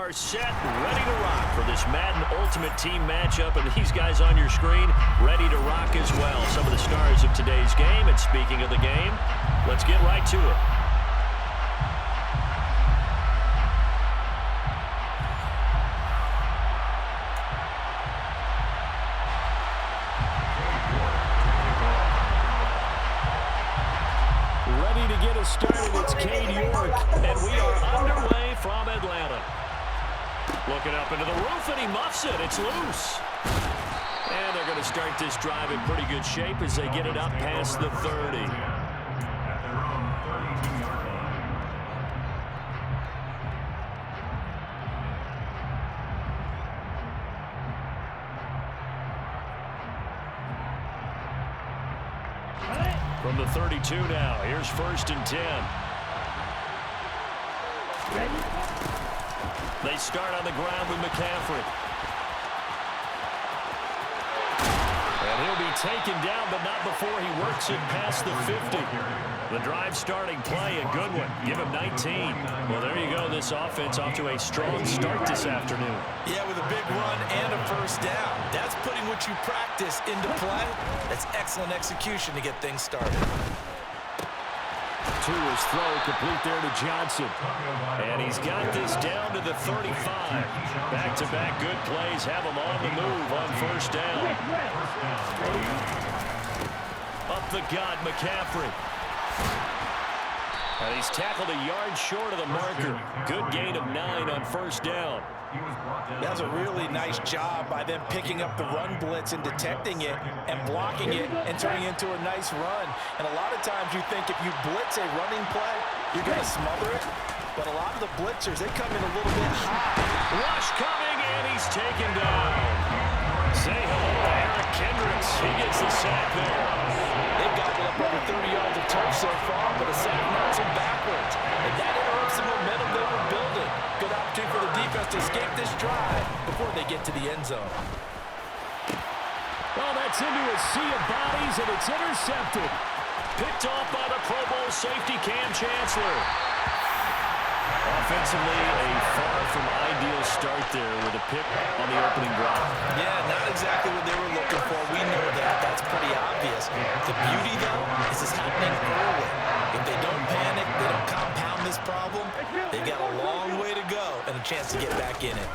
are set, ready to rock for this Madden Ultimate Team matchup. And these guys on your screen, ready to rock as well. Some of the stars of today's game. And speaking of the game, let's get right to it. Ready to get us started, it's Cade York, and we are underway from Atlanta. Looking up into the roof, and he muffs it. It's loose. And they're going to start this drive in pretty good shape as they get it up past the 30. From the 32 now, here's 1st and 10. They start on the ground with McCaffrey. And he'll be taken down, but not before he works it past the 50. The drive starting play, a good one. Give him 19. Well, there you go. This offense off to a strong start this afternoon. Yeah, with a big run and a first down. That's putting what you practice into play. That's excellent execution to get things started. To his throw, complete there to Johnson. And he's got this down to the 35. Back-to-back good plays have him on the move on first down. Up the gut, McCaffrey. And he's tackled a yard short of the marker. Good gain of 9 on first down. That's a really nice job by them picking up the run blitz and detecting it and blocking it and turning it into a nice run. And a lot of times you think if you blitz a running play, you're going to smother it. But a lot of the blitzers, they come in a little bit high. Rush coming, and he's taken down. Say hello to Eric Kendricks. He gets the sack there. They've gotten up over 30 yards of turf so far, but a sack knocks them backwards. And that interrupts the momentum they were building. Good opportunity for the defense to escape this drive before they get to the end zone. Well, that's into a sea of bodies, and it's intercepted. Picked off by the Pro Bowl safety Cam Chancellor. Offensively, a far from ideal start there with a pick on the opening drive. Yeah, not exactly what they were looking for. We know that. That's pretty obvious. The beauty, though, is this happening early. If they don't panic, they don't compound this problem, they've got a long way to go and a chance to get back in it.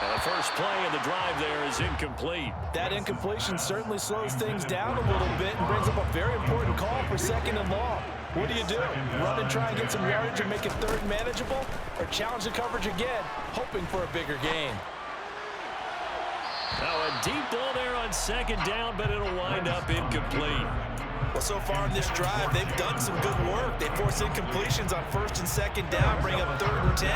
And the first play of the drive there is incomplete. That incompletion certainly slows things down a little bit and brings up a very important call for 2nd and long. What do you do? Run and try and get some yardage and make it 3rd manageable? Or challenge the coverage again, hoping for a bigger gain? Now a deep ball there on 2nd down, but it'll wind up incomplete. Well, so far in this drive, they've done some good work. They force incompletions on 1st and 2nd down, bring up 3rd and 10.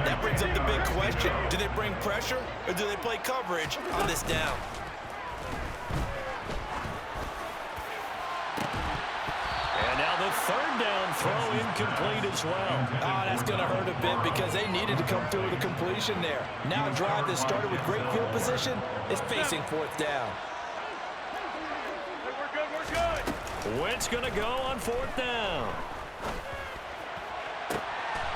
That brings up the big question. Do they bring pressure or do they play coverage on this down? And now the 3rd down throw incomplete as well. Oh, that's going to hurt a bit because they needed to come through with a completion there. Now a drive that started with great field position is facing 4th down. Wentz going to go on 4th down.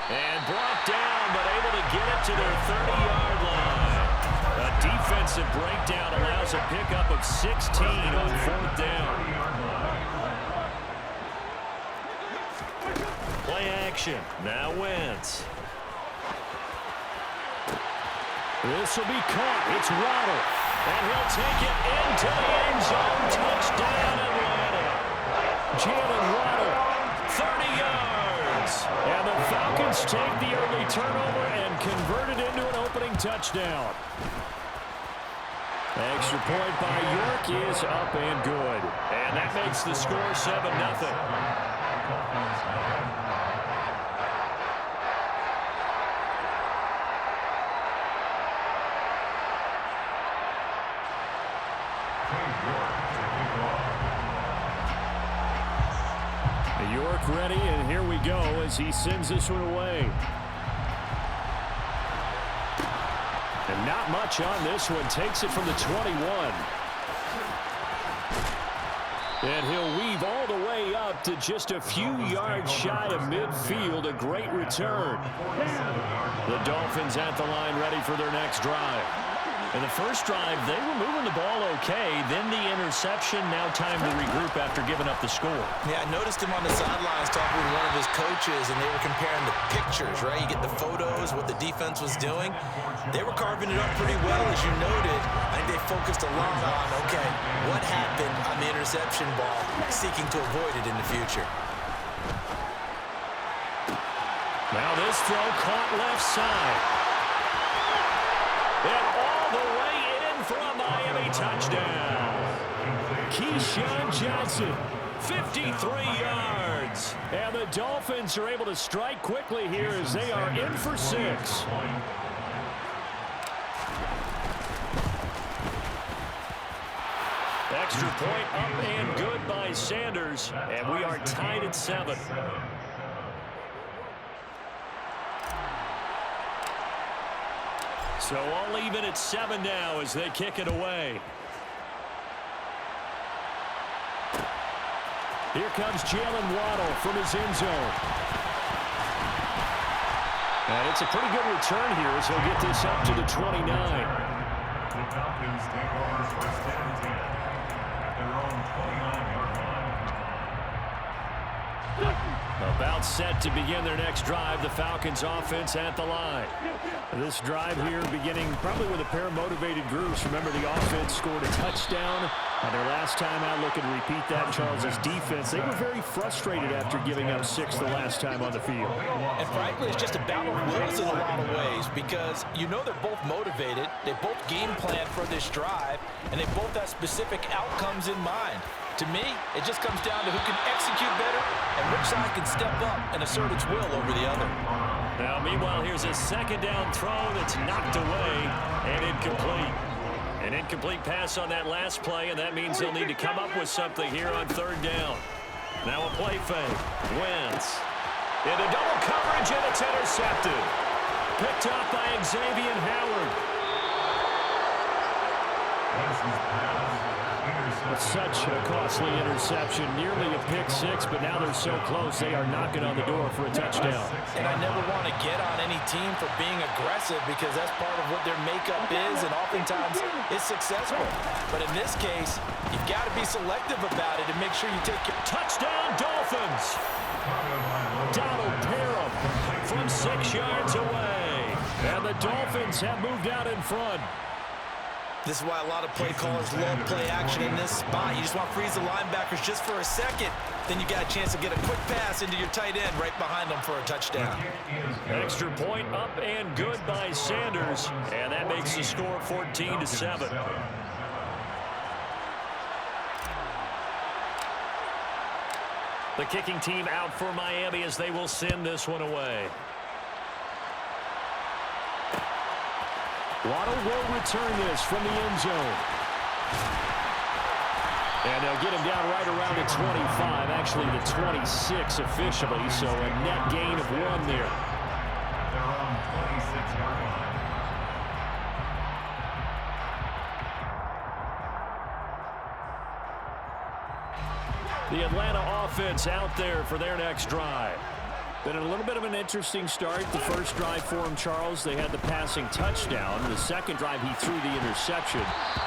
And brought down, but able to get it to their 30-yard line. A defensive breakdown allows a pickup of 16 on 4th down. Play action. Now Wentz. This will be caught. It's Waddle. And he'll take it into the end zone. Touchdown, Atlanta. Jalen Waddle, 30 yards. And the Falcons take the early turnover and convert it into an opening touchdown. Extra point by York is up and good. And that makes the score 7-0. York ready, and here we go as he sends this one away. And not much on this one. Takes it from the 21. And he'll weave all the way up up to just a few yards shy of midfield. A great return. The Dolphins at the line ready for their next drive. In the first drive, they were moving the ball okay. Then the interception. Now time to regroup after giving up the score. Yeah, I noticed him on the sidelines talking with one of his coaches, and they were comparing the pictures, right? You get the photos, what the defense was doing. They were carving it up pretty well, as you noted. I think they focused a lot on, okay, what happened on the interception ball, seeking to avoid it in the future. Now this throw caught left side. And all the way in for a Miami touchdown. Keyshawn Johnson, 53 yards. And the Dolphins are able to strike quickly here as they are in for 6. Extra point up and good by Sanders. And we are tied at 7. So all even at 7 now as they kick it away. Here comes Jalen Waddle from his end zone. And it's a pretty good return here as he'll get this up to the 29. The Falcons take over first and 10 at their own 29-yard line. About set to begin their next drive. The Falcons offense at the line. This drive here beginning probably with a pair of motivated groups. Remember, the offense scored a touchdown on their last time out. Looking to repeat that. Charles's defense, they were very frustrated after giving up 6 the last time on the field. And frankly, it's just a battle of wills in a lot of ways, because you know they're both motivated. They both game plan for this drive, and they both have specific outcomes in mind. To me, it just comes down to who can execute better and which side can step up and assert its will over the other. Now, meanwhile, here's a second down throw that's knocked away and incomplete. An incomplete pass on that last play, and that means they'll need to come up with something here on 3rd down. Now a play fake. Wentz into double coverage, and it's intercepted. Picked up by Xavier Howard. Such a costly interception, nearly a pick 6, but now they're so close they are knocking on the door for a touchdown. And I never want to get on any team for being aggressive, because that's part of what their makeup is, and oftentimes it's successful. But in this case, you've got to be selective about it and make sure you take your touchdown Dolphins. Donald Parham from 6 yards away. And the Dolphins have moved out in front. This is why a lot of play callers love play action in this spot. You just want to freeze the linebackers just for a second. Then you got a chance to get a quick pass into your tight end right behind them for a touchdown. Extra point up and good by Sanders. And that makes the score 14-7. The kicking team out for Miami as they will send this one away. Waddle will return this from the end zone. And they'll get him down right around the 25, actually the 26 officially, so a net gain of 1 there. They're on 26-yard line. The Atlanta offense out there for their next drive. Been a little bit of an interesting start. The first drive for him, Charles, they had the passing touchdown. The second drive, he threw the interception.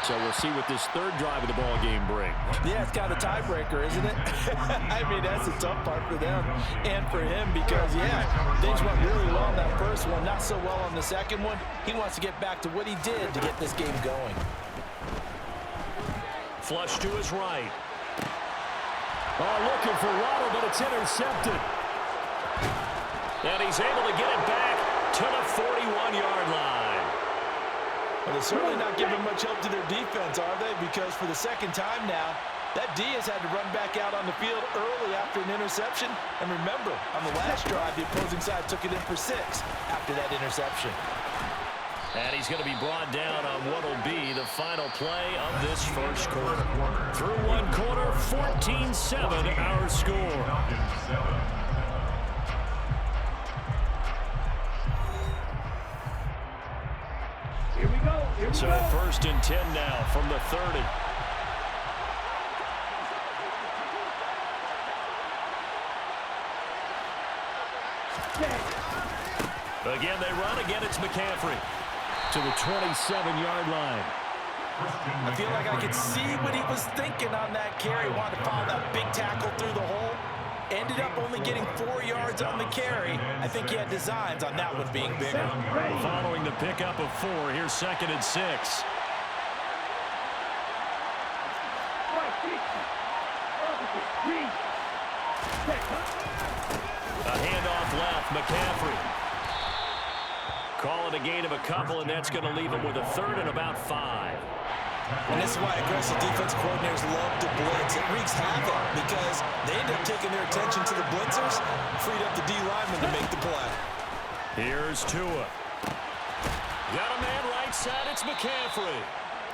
So we'll see what this 3rd drive of the ball game brings. Yeah, it's kind of a tiebreaker, isn't it? I mean, that's the tough part for them and for him, because, yeah, things went really well on that first one, not so well on the second one. He wants to get back to what he did to get this game going. Flush to his right. Oh, looking for Waddle, but it's intercepted. And he's able to get it back to the 41-yard line. Well, they're certainly not giving much help to their defense, are they? Because for the second time now, that D has had to run back out on the field early after an interception. And remember, on the last drive, the opposing side took it in for 6 after that interception. And he's going to be brought down on what will be the final play of this first quarter. Through 1 quarter, 14-7 our score. So 1st and 10 now from the 30. Again, they run. Again, it's McCaffrey to the 27-yard line. I feel like I could see what he was thinking on that carry. Wanted to follow that big tackle through the hole. Ended up only getting 4 yards on the carry. I think he had designs on that one being bigger. Following the pickup of 4, here's 2nd and 6. A handoff left, McCaffrey. Call it a gain of a couple, and that's going to leave him with a 3rd and about 5. And this is why aggressive defense coordinators love to blitz. It wreaks havoc because they end up taking their attention to the blitzers, freed up the D lineman to make the play. Here's Tua. Got a man right side, it's McCaffrey.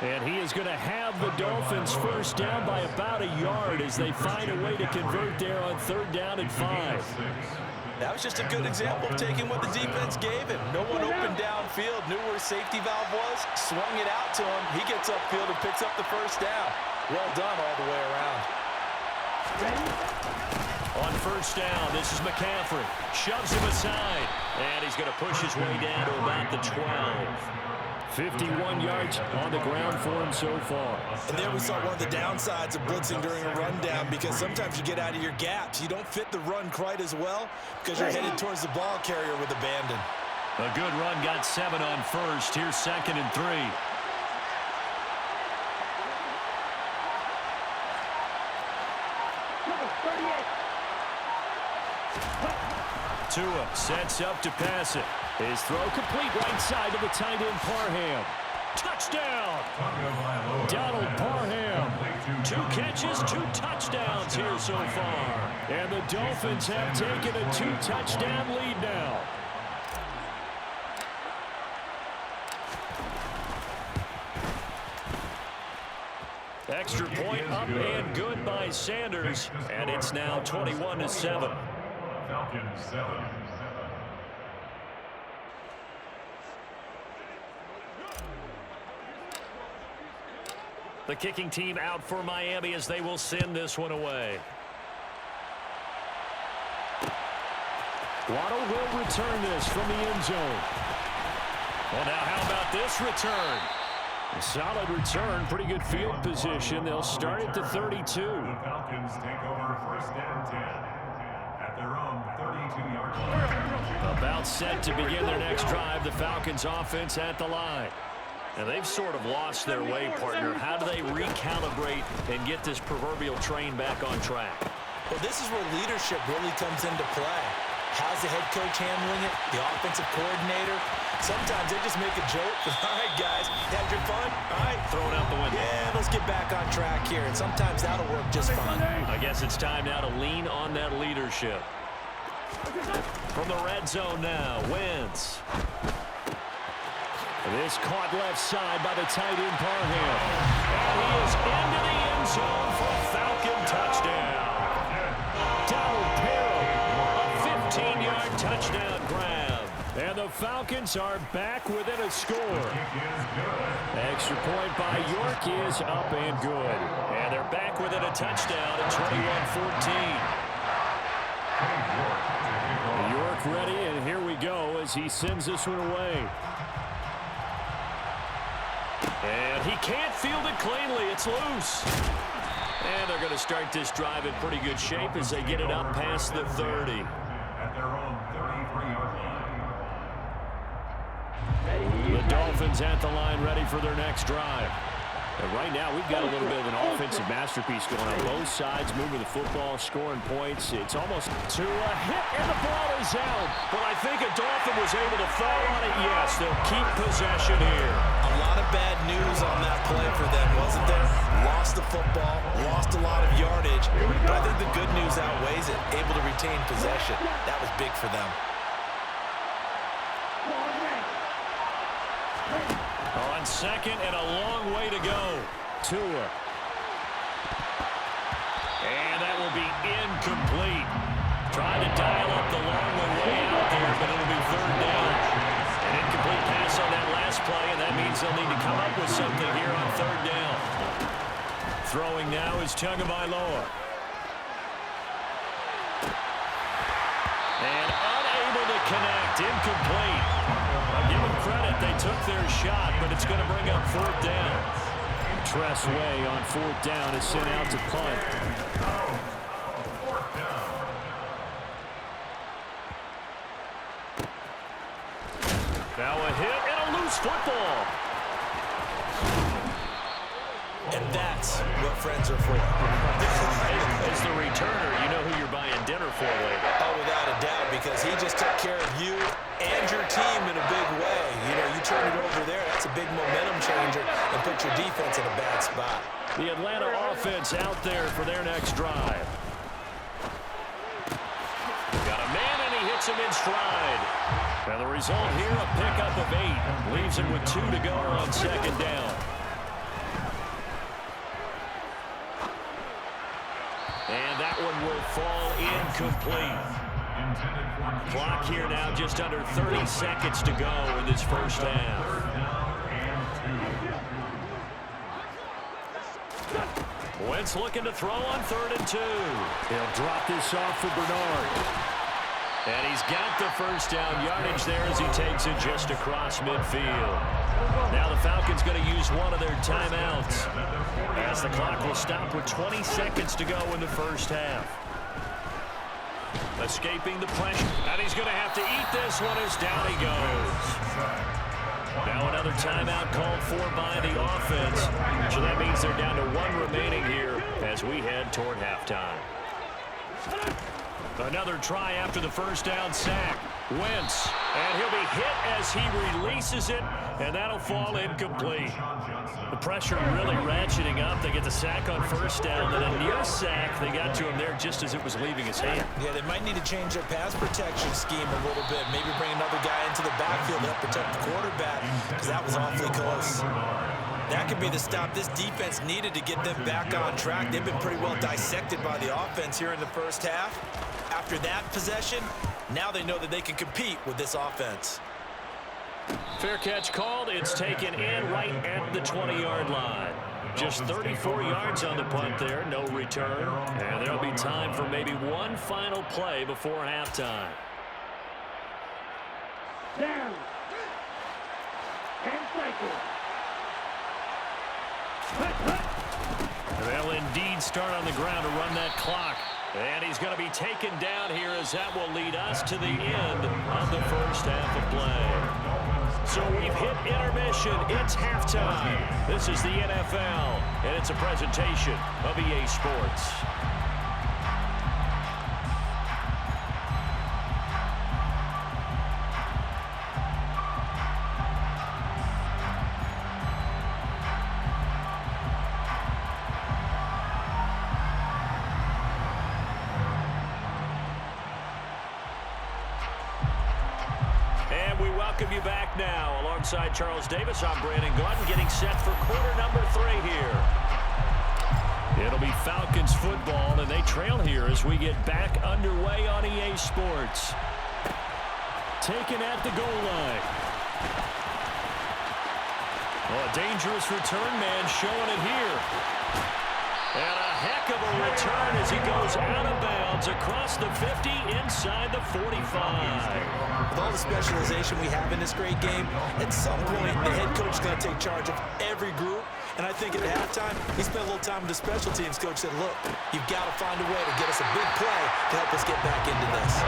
And he is going to have the Dolphins first down by about a yard as they find a way to convert there on 3rd down and 5. That was just a good example of taking what the defense gave him. No one open downfield, knew where his safety valve was, swung it out to him. He gets upfield and picks up the first down. Well done all the way around. On 1st down, this is McCaffrey. Shoves him aside, and he's going to push his way down to about the 12. 51 yards on the ground for him so far. And there we saw one of the downsides of blitzing during a rundown, because sometimes you get out of your gaps. You don't fit the run quite as well because you're headed towards the ball carrier with abandon. A good run, got 7 on 1st. Here's 2nd and 3. Tua sets up to pass it. His throw complete right side to the tight end Parham. Touchdown! Donald Parham. 2 catches, 2 touchdowns here so far. And the Dolphins have taken a 2-touchdown lead now. Extra point up and good by Sanders. And it's now 21-7. Falcons 7. The kicking team out for Miami as they will send this one away. Waddle will return this from the end zone. Well, now how about this return? A solid return, pretty good field position. They'll start at the 32. The Falcons take over 1st and 10 at their own 32-yard line. About set to begin their next drive. The Falcons offense at the line. And they've sort of lost their way, partner. How do they recalibrate and get this proverbial train back on track? Well, this is where leadership really comes into play. How's the head coach handling it? The offensive coordinator? Sometimes they just make a joke. All right, guys, had your fun? All right. Throw it out the window. Yeah, let's get back on track here. And sometimes that'll work just fine. I guess it's time now to lean on that leadership. From the red zone now, Wentz. This caught left side by the tight end Parham. And he is into the end zone for a Falcon touchdown. Donald Parham, a 15-yard touchdown grab. And the Falcons are back within a score. Extra point by York is up and good. And they're back within a touchdown at 21-14. York ready, and here we go as he sends this one away. And he can't field it cleanly. It's loose. And they're going to start this drive in pretty good shape as they get it up past the 30. At their own 33-yard line. The Dolphins at the line ready for their next drive. And right now, we've got a little bit of an offensive masterpiece going on. Both sides moving the football, scoring points. It's almost to a hit, and the ball is out. But I think a Dolphin was able to fall on it. Yes, they'll keep possession here. A lot of bad news on that play for them, wasn't there? Lost the football, lost a lot of yardage. But I think the good news outweighs it. Able to retain possession. That was big for them. On 2nd and a long way to go. Tua. And that will be incomplete. Trying to dial up the long way out there, but it'll be 3rd down. An incomplete pass on that last play, and that means they'll need to come up with something here on 3rd down. Throwing now is Tagovailoa. And unable to connect. Incomplete. but they took their shot, but it's going to bring up fourth down. Tressway on fourth down is sent out to punt. Now a hit and a loose football. And that's what friends are for. As the returner, you know who you're buying dinner for later. Oh, without a doubt, because he just took care of you and your team in a big way. You know, you turn it over there, that's a big momentum changer and put your defense in a bad spot. The Atlanta offense out there for their next drive. Got a man, and he hits him in stride. And the result here, a pickup of 8. Leaves him with 2 to go on second down. And that one will fall incomplete. Clock here now just under 30 seconds to go in this first half. Wentz looking to throw on 3rd and 2. He'll drop this off for Bernard. And he's got the first down yardage there as he takes it just across midfield. Now the Falcons going to use one of their timeouts, as the clock will stop with 20 seconds to go in the first half. Escaping the pressure, and he's going to have to eat this one as down he goes. Now another timeout called for by the offense. So that means they're down to 1 remaining here as we head toward halftime. Another try after the first down sack. Wentz, and he'll be hit as he releases it, and that'll fall incomplete. The pressure really ratcheting up. They get the sack on first down, and a near sack. They got to him there just as it was leaving his hand. Yeah, they might need to change their pass protection scheme a little bit. Maybe bring another guy into the backfield to help protect the quarterback, because that was awfully close. That could be the stop this defense needed to get them back on track. They've been pretty well dissected by the offense here in the first half. After that possession, now they know that they can compete with this offense. Fair catch called. It's taken in right at the 20-yard line. Just 34 yards on the punt there. No return. And there'll be time for maybe one final play before halftime. Down. And cycle. They'll indeed start on the ground to run that clock. And he's going to be taken down here as that will lead us to the end of the first half of play. So we've hit intermission. It's halftime. This is the NFL, and it's a presentation of EA Sports. Welcome you back now. Alongside Charles Davis, I'm Brandon Gordon, getting set for quarter number 3 here. It'll be Falcons football, and they trail here as we get back underway on EA Sports. Taken at the goal line. Oh, a dangerous return man showing it here. And a heck of a return as he goes out of bounds across the 50 inside the 45. With all the specialization we have in this great game, at some point the head coach is going to take charge of every group. And I think at halftime, he spent a little time with the special teams coach, said, look, you've got to find a way to get us a big play to help us get back into this.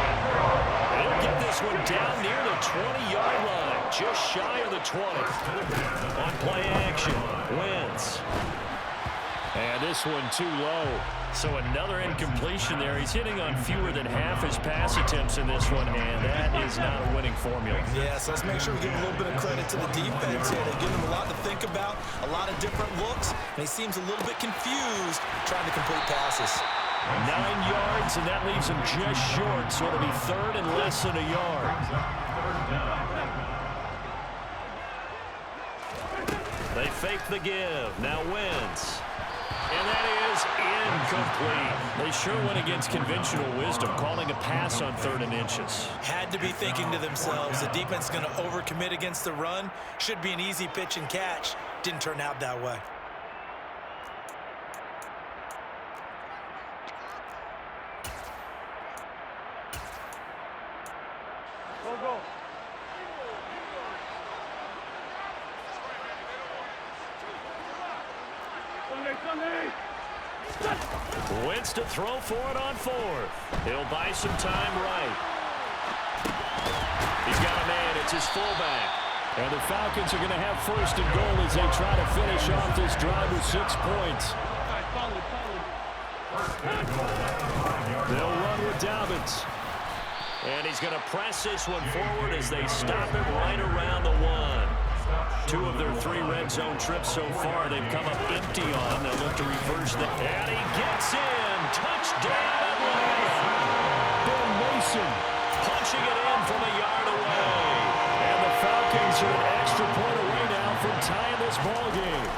They'll get this one down near the 20-yard line, just shy of the 20. On play action, Wentz. And this one too low. So another incompletion there. He's hitting on fewer than half his pass attempts in this one, and that is not a winning formula. Yeah, so let's make sure we give a little bit of credit to the defense here. They give him a lot to think about, a lot of different looks, and he seems a little bit confused trying to complete passes. 9 yards, and that leaves him just short, so it'll be third and less than a yard. They fake the give. Now Wentz. And that is incomplete. They sure went against conventional wisdom, calling a pass on 3rd and inches. Had to be thinking to themselves, the defense is going to overcommit against the run. Should be an easy pitch and catch. Didn't turn out that way. Go, go. Wentz to throw for it on fourth. He'll buy some time right. He's got a man. It's his fullback. And the Falcons are going to have first and goal as they try to finish off this drive with 6 points. They'll run with Dobbins. And he's going to press this one forward as they stop him right around the 1. 2 of their 3 red zone trips so far they've come up empty on. They'll look to reverse that. And he gets in. Touchdown Atlanta. Bill Mason punching it in from a yard away. And the Falcons are an extra point away now from tying this ball game.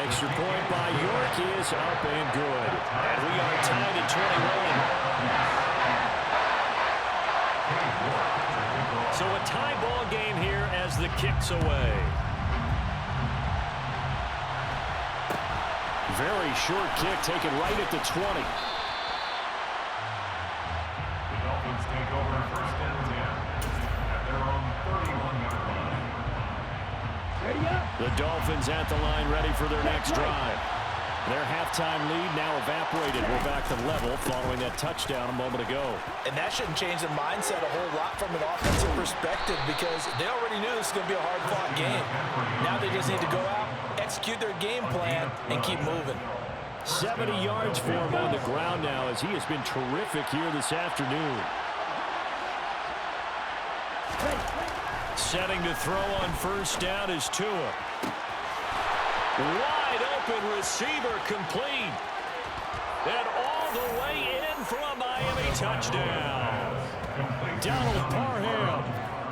Extra point by York is up and good. And we are tied at 21. So a tie ball game here as the kick's away. Very short kick taken right at the 20. The Dolphins take over first and 10 at their own 31-yard line. The Dolphins at the line ready for their next drive. Their halftime lead now evaporated. We're back to level following that touchdown a moment ago. And that shouldn't change the mindset a whole lot from an offensive perspective because they already knew this was going to be a hard-fought game. Now they just need to go out, execute their game plan, and keep moving. 70 yards for him on the ground now as he has been terrific here this afternoon. Setting to throw on first down is Tua. Wide open receiver complete. And all the way in for a Miami touchdown. Donald Parham,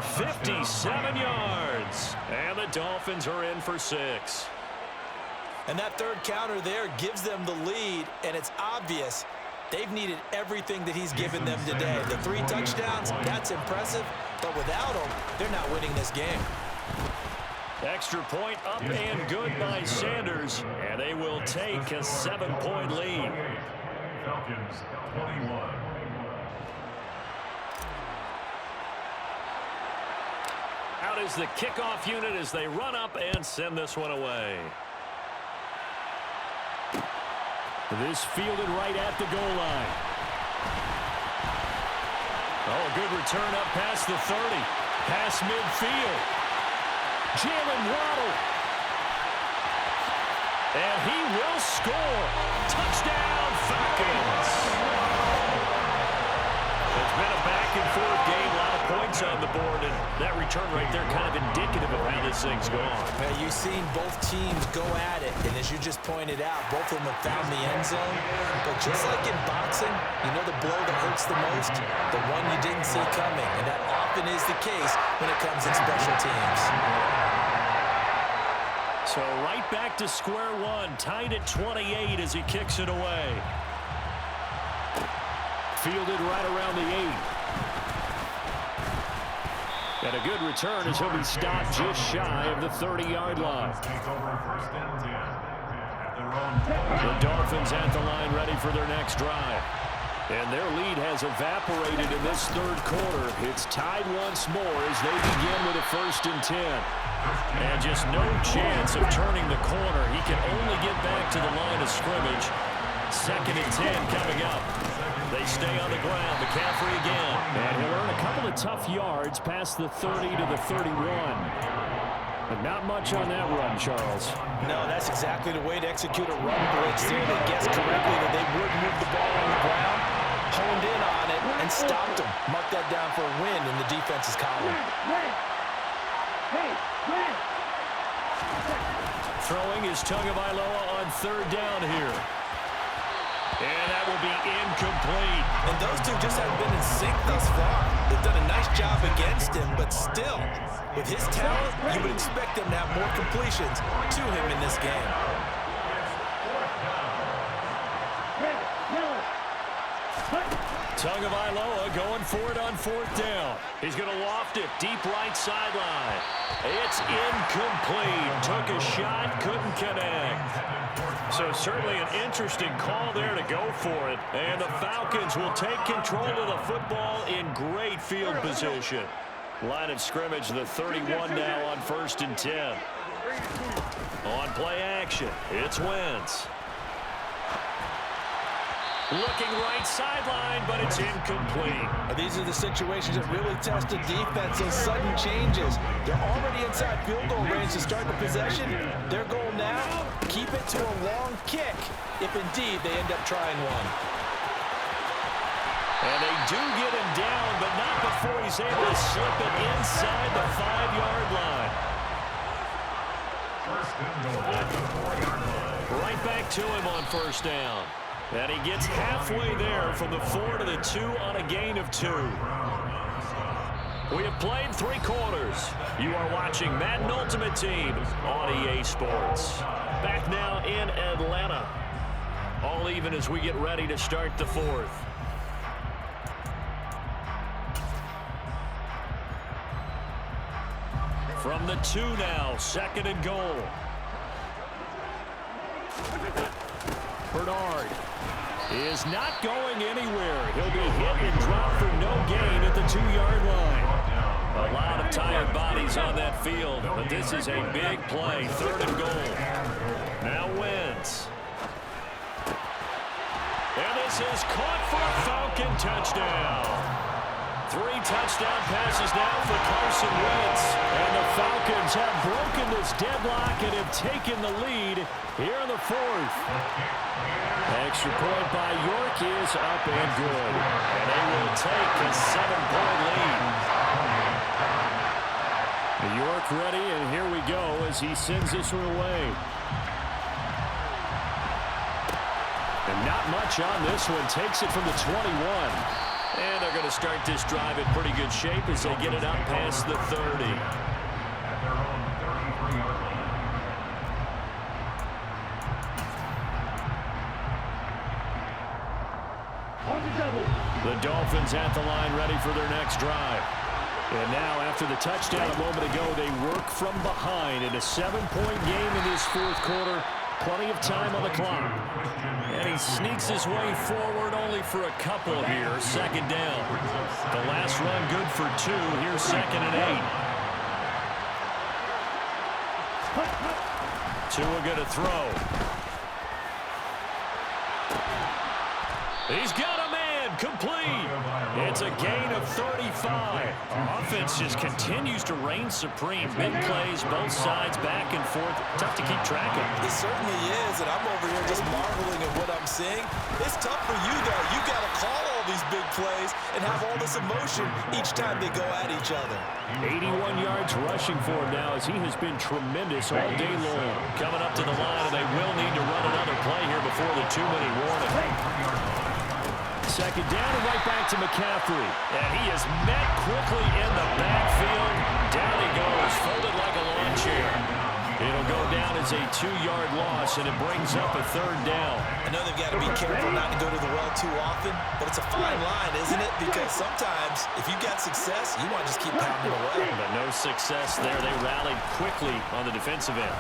57 yards. And the Dolphins are in for 6. And that third counter there gives them the lead, and it's obvious they've needed everything that he's given them today. The 3 touchdowns, that's impressive, but without him, they're not winning this game. Extra point up and good by Sanders, and they will take a 7-point lead. Falcons 21. Out is the kickoff unit as they run up and send this one away. This fielded right at the goal line. Oh, a good return up past the 30. Past midfield. Jalen Waddle. And he will score. Touchdown, Falcons. It's been a back-and-forth game. A lot of points on the board, and that return right there kind of indicative of how this thing's going. Well, you've seen both teams go at it, and as you just pointed out, both of them have found the end zone. But just like in boxing, you know the blow that hurts the most? The one you didn't see coming, and that often is the case when it comes in special teams. So right back to square one, tied at 28 as he kicks it away. Fielded right around the 8. And a good return as he'll be stopped just shy of the 30-yard line. The Dolphins at the line ready for their next drive. And their lead has evaporated in this third quarter. It's tied once more as they begin with a 1st and 10. And just no chance of turning the corner. He can only get back to the line of scrimmage. 2nd and 10 coming up. They stay on the ground. McCaffrey again. And he'll earn a couple of tough yards past the 30 to the 31. But not much on that run, Charles. No, that's exactly the way to execute a run blitz. They guessed correctly that they would move the ball on the ground, honed in on it, and stopped them. Mark that down for a win in the defense's column. Throwing is Tagovailoa on 3rd down here. And that will be incomplete. And those two just haven't been in sync thus far. They've done a nice job against him, but still, with his talent, you would expect them to have more completions to him in this game. Tagovailoa going for it on 4th down. He's going to loft it deep right sideline. It's incomplete. Took a shot, couldn't connect. So certainly an interesting call there to go for it. And the Falcons will take control of the football in great field position. Line of scrimmage, the 31 now on 1st and 10. On play action, it's Wentz. Looking right sideline, but it's incomplete. These are the situations that really test the defense, those sudden changes. They're already inside field goal range to start the possession. Their goal now, keep it to a long kick, if indeed they end up trying one. And they do get him down, but not before he's able to slip it inside the 5-yard line. First and goal at the 4-yard line. Right back to him on first down. And he gets halfway there from the 4 to the 2 on a gain of 2. We have played 3 quarters. You are watching Madden Ultimate Team on EA Sports. Back now in Atlanta. All even as we get ready to start the 4th. From the 2 now, 2nd and goal. Bernard is not going anywhere. He'll be hit and dropped for no gain at the 2-yard line. A lot of tired bodies on that field, but this is a big play. 3rd and goal. Now Wentz. And this is caught for a Falcon touchdown. 3 touchdown passes now for Carson Wentz. And the Falcons have broken this deadlock and have taken the lead here in the 4th. Extra point by York is up and good. And they will take a 7-point lead. York ready, and here we go as he sends this one away. And not much on this one. Takes it from the 21. And they're going to start this drive in pretty good shape as they get it up past the 30. At their own 33-yard line. The Dolphins at the line ready for their next drive. And now after the touchdown a moment ago, they work from behind in a 7-point game in this 4th quarter. Plenty of time on the clock. And he sneaks his way forward only for a couple here. 2nd down. The last run good for 2. Here's 2nd and 8. Tua going to throw. He's got a man complete. It's a gain of 35. Offense just continues to reign supreme. Big plays, both sides, back and forth. Tough to keep track of. It certainly is, and I'm over here just marveling at what I'm seeing. It's tough for you, though. You got to call all these big plays and have all this emotion each time they go at each other. 81 yards rushing for him now as he has been tremendous all day long. Coming up to the line, and they will need to run another play here before the 2-minute warning. 2nd down and right back to McCaffrey. And he is met quickly in the backfield. Down he goes, folded like a lawn chair. It'll go down as a 2-yard loss, and it brings up a 3rd down. I know they've got to be careful not to go to the well too often, but it's a fine line, isn't it? Because sometimes, if you got success, you want to just keep pounding away. But no success there. They rallied quickly on the defensive end.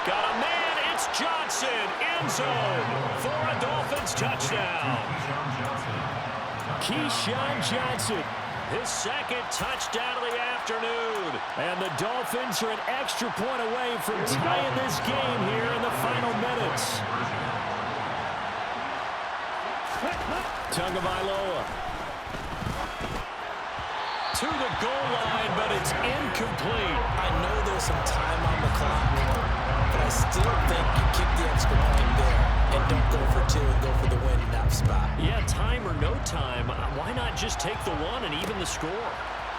Got a man. It's Johnson, end zone for a Dolphins touchdown. Keyshawn Johnson, his 2nd touchdown of the afternoon. And the Dolphins are an extra point away from tying this game here in the final minutes. Tagovailoa to the goal line, but it's incomplete. I know there's some time on the clock, but I still think you kick the extra point there and don't go for 2 and go for the win in that spot. Yeah, time or no time, why not just take the 1 and even the score?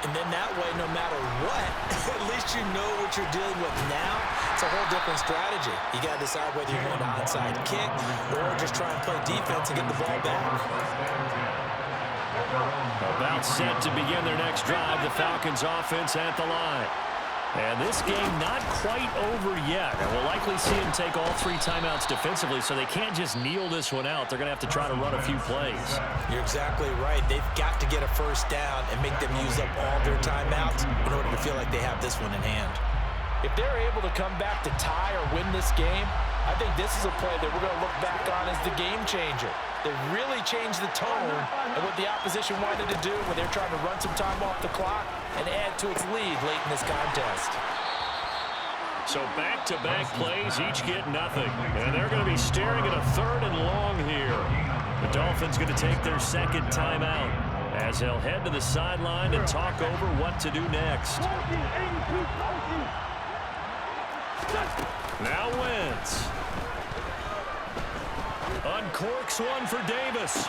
And then that way, no matter what, at least you know what you're dealing with now. It's a whole different strategy. You got to decide whether you're going to onside kick or just try and play defense and get the ball back. About set to begin their next drive, the Falcons offense at the line. And this game not quite over yet. And we'll likely see them take all 3 timeouts defensively, so they can't just kneel this one out. They're going to have to try to run a few plays. You're exactly right. They've got to get a first down and make them use up all their timeouts in order to feel like they have this one in hand. If they're able to come back to tie or win this game, I think this is a play that we're going to look back on as the game changer. They really changed the tone of what the opposition wanted to do when they're trying to run some time off the clock and add to its lead late in this contest. So back-to-back plays, each get nothing. And they're going to be staring at a 3rd and long here. The Dolphins going to take their second timeout as they'll head to the sideline and talk over what to do next. Now Wentz. Uncorks one for Davis.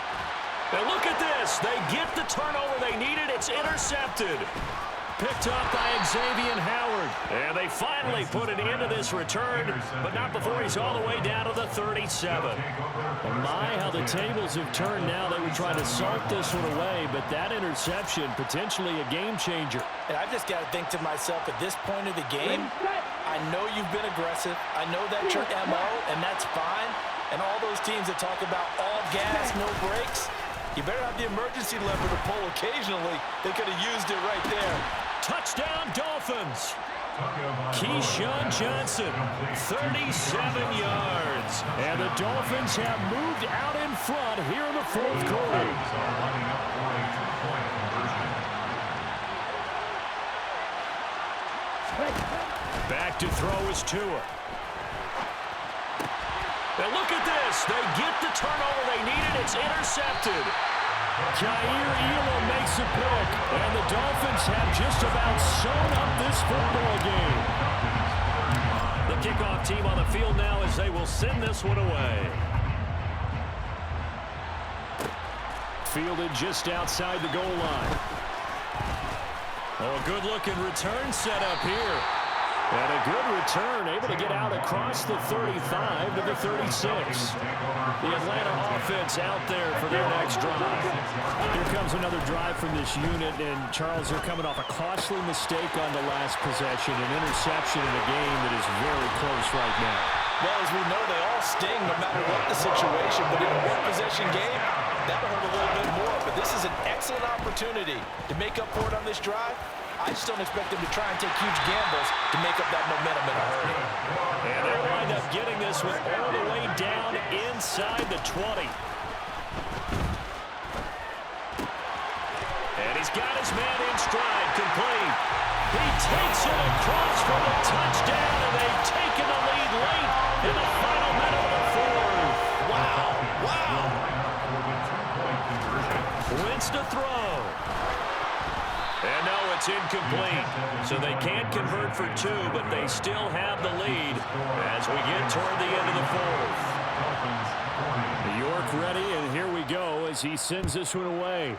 And look at this. They get the turnover they needed. It's intercepted. Picked up by Xavier Howard. And they finally put an end to this return, but not before he's all the way down to the 37. Well, my, how the tables have turned now. They were trying to salt this one away, but that interception, potentially a game changer. And I've just got to think to myself, at this point of the game, I know you've been aggressive. I know that's your MO, and that's fine. And all those teams that talk about all gas, no brakes, you better have the emergency lever to pull occasionally. They could have used it right there. Touchdown, Dolphins. Keyshawn Johnson, 37 yards. And the Dolphins have moved out in front here in the 4th quarter. Back to throw is Tua. And look at this. They get the turnover they needed. It's intercepted. Jair Elam makes a pick, and the Dolphins have just about sewn up this football game. The kickoff team on the field now as they will send this one away. Fielded just outside the goal line. Oh, a good-looking return set up here. And a good return, able to get out across the 35 to the 36. The Atlanta offense out there for their next drive. Here comes another drive from this unit, and Charles, they're coming off a costly mistake on the last possession, an interception in a game that is very close right now. Well, as we know, they all sting no matter what the situation, but in a one-possession game, that'll hurt a little bit more. But this is an excellent opportunity to make up for it on this drive. I just don't expect them to try and take huge gambles to make up that momentum in a hurry. And they'll wind up getting this one all the way down inside the 20. And he's got his man in stride, complete. He takes it across for the touchdown, and they've taken the lead late in the final minute of the 4th. Wow. Wins to throw. And no, it's incomplete. So they can't convert for 2, but they still have the lead as we get toward the end of the 4th. York ready, and here we go as he sends this one away.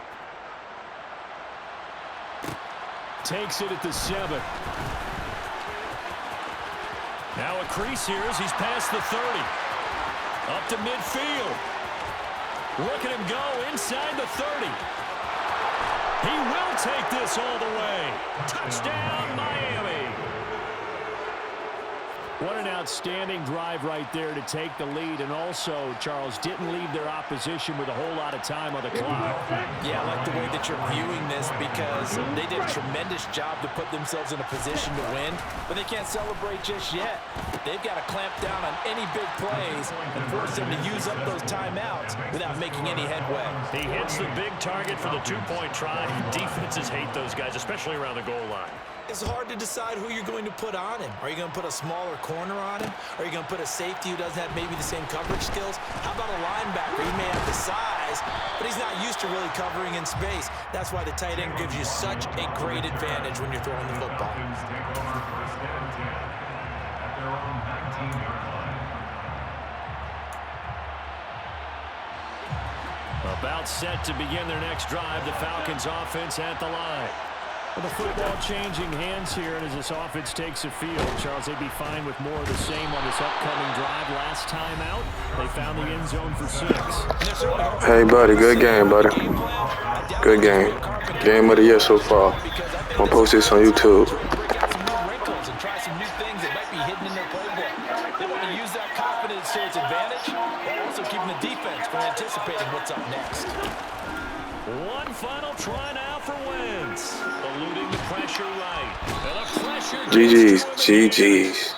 Takes it at the 7. Now a crease here as he's past the 30. Up to midfield. Look at him go inside the 30. He will take this all the way. Touchdown, Miami. What an outstanding drive right there to take the lead. And also, Charles, didn't leave their opposition with a whole lot of time on the clock. Yeah, I like the way that you're viewing this because they did a tremendous job to put themselves in a position to win, but they can't celebrate just yet. They've got to clamp down on any big plays and force them to use up those timeouts without making any headway. He hits the big target for the 2-point try. Defenses hate those guys, especially around the goal line. It's hard to decide who you're going to put on him. Are you going to put a smaller corner on him? Are you going to put a safety who doesn't have maybe the same coverage skills? How about a linebacker? He may have the size, but he's not used to really covering in space. That's why the tight end gives you such a great advantage when you're throwing the football. About set to begin their next drive, the Falcons offense at the line. Well, the football changing hands here, and as this offense takes the field, Charles, they'd be fine with more of the same on this upcoming drive. Last time out, they found the end zone for 6. Hey, buddy, good game, buddy. Good game. Game of the year so far. I'm going to post this on YouTube. Try some new things that might be hidden in their playbook. They want to use that confidence to its advantage, while also keeping the defense from anticipating what's up next. One final try now for Wentz. Eluding the pressure right. And the pressure GG's.